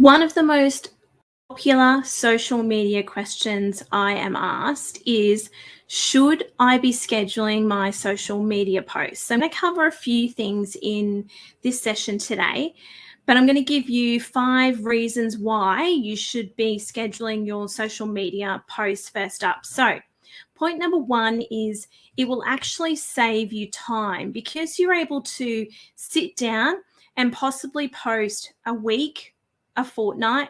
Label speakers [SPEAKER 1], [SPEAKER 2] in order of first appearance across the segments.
[SPEAKER 1] One of the most popular social media questions I am asked is, should I be scheduling my social media posts? I'm going to cover a few things in this session today, but I'm going to give you 5 reasons why you should be scheduling your social media posts first up. So, point number 1 is it will actually save you time because you're able to sit down and possibly post a week, a fortnight,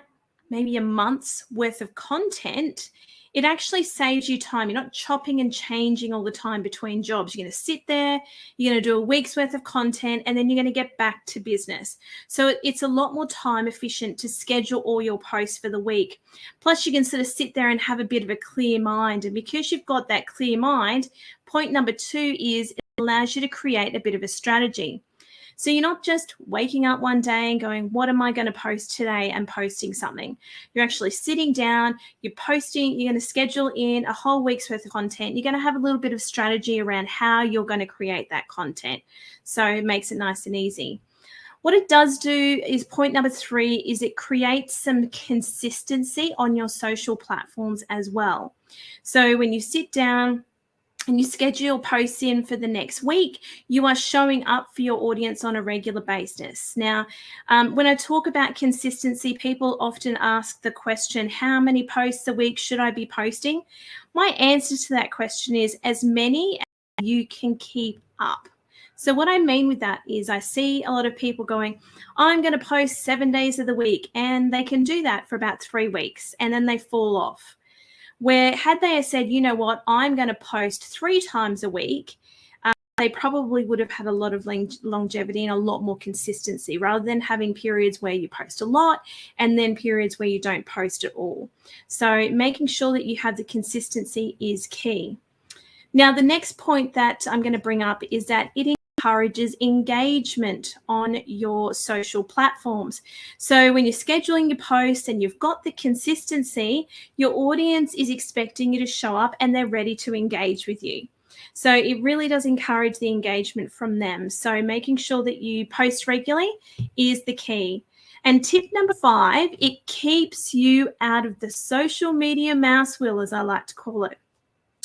[SPEAKER 1] maybe a month's worth of content. It actually saves you time. You're not chopping and changing all the time between jobs. You're going to sit there, you're going to do a week's worth of content, and then you're going to get back to business. So it's a lot more time efficient to schedule all your posts for the week. Plus, you can sort of sit there and have a bit of a clear mind. And because you've got that clear mind, point number 2 is it allows you to create a bit of a strategy. So you're not just waking up one day and going, what am I going to post today, and posting something. You're actually sitting down, you're posting, you're going to schedule in a whole week's worth of content. You're going to have a little bit of strategy around how you're going to create that content. So it makes it nice and easy. What it does do is point number 3 is it creates some consistency on your social platforms as well. So when you sit down and you schedule posts in for the next week, you are showing up for your audience on a regular basis. Now, when I talk about consistency, people often ask the question, how many posts a week should I be posting? My answer to that question is as many as you can keep up. So what I mean with that is I see a lot of people going, I'm going to post 7 days of the week, and they can do that for about 3 weeks, and then they fall off. Where had they said, you know what, I'm going to post 3 times a week, they probably would have had a lot of longevity and a lot more consistency rather than having periods where you post a lot and then periods where you don't post at all. So making sure that you have the consistency is key. Now, the next point that I'm going to bring up is that it encourages engagement on your social platforms. So when you're scheduling your posts and you've got the consistency, your audience is expecting you to show up and they're ready to engage with you. So it really does encourage the engagement from them. So making sure that you post regularly is the key. And tip number 5, it keeps you out of the social media mouse wheel, as I like to call it.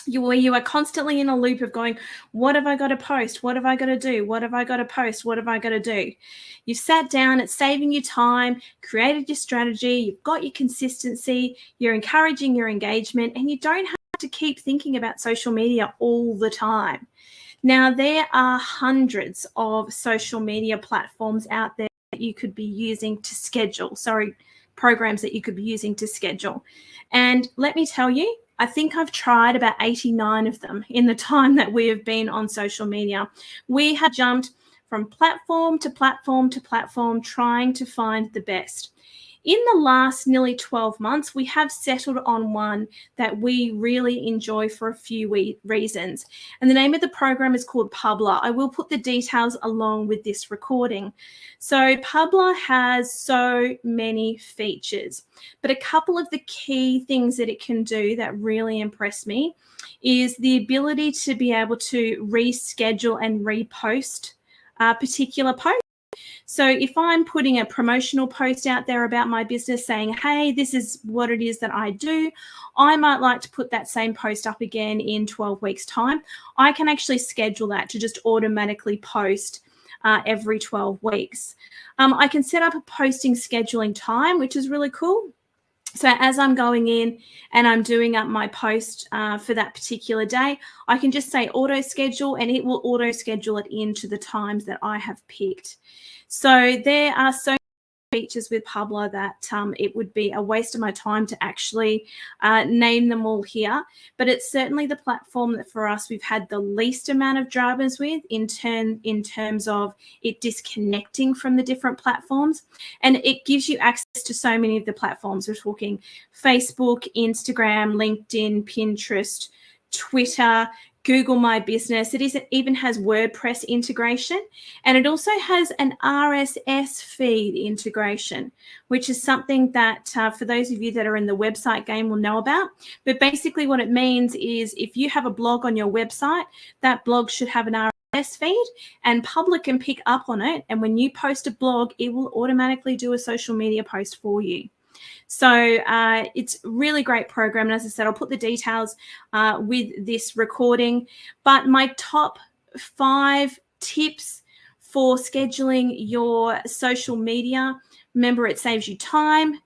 [SPEAKER 1] You are constantly in a loop of going, what have I got to post? What have I got to do? What have I got to post? What have I got to do? You've sat down, it's saving you time, created your strategy, you've got your consistency, you're encouraging your engagement, and you don't have to keep thinking about social media all the time. Now, there are hundreds of social media platforms out there that you could be using to schedule. Programs that you could be using to schedule. And let me tell you, I think I've tried about 89 of them in the time that we have been on social media. We have jumped from platform to platform to platform trying to find the best. In the last nearly 12 months, we have settled on one that we really enjoy for a few reasons. And the name of the program is called Publer. I will put the details along with this recording. So Publer has so many features, but a couple of the key things that it can do that really impress me is the ability to be able to reschedule and repost particular posts. So if I'm putting a promotional post out there about my business saying, hey, this is what it is that I do, I might like to put that same post up again in 12 weeks' time. I can actually schedule that to just automatically post every 12 weeks. I can set up a posting scheduling time, which is really cool. So as I'm going in and I'm doing up my post for that particular day, I can just say auto schedule and it will auto schedule it into the times that I have picked. So there are so many features with Publer that it would be a waste of my time to actually name them all here. But it's certainly the platform that for us we've had the least amount of dramas with in terms of it disconnecting from the different platforms. And it gives you access to so many of the platforms. We're talking Facebook, Instagram, LinkedIn, Pinterest, Twitter, Google My Business. It even has WordPress integration, and it also has an RSS feed integration, which is something that for those of you that are in the website game will know about. But basically what it means is if you have a blog on your website, that blog should have an RSS RSS feed, and Public can pick up on it. And when you post a blog, it will automatically do a social media post for you. So it's a really great program. And as I said, I'll put the details with this recording. But my top 5 tips for scheduling your social media. Remember, it saves you time,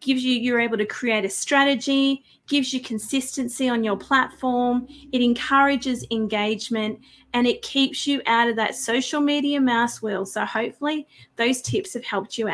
[SPEAKER 1] you're able to create a strategy, gives you consistency on your platform, it encourages engagement, and it keeps you out of that social media mouse wheel. So hopefully those tips have helped you out.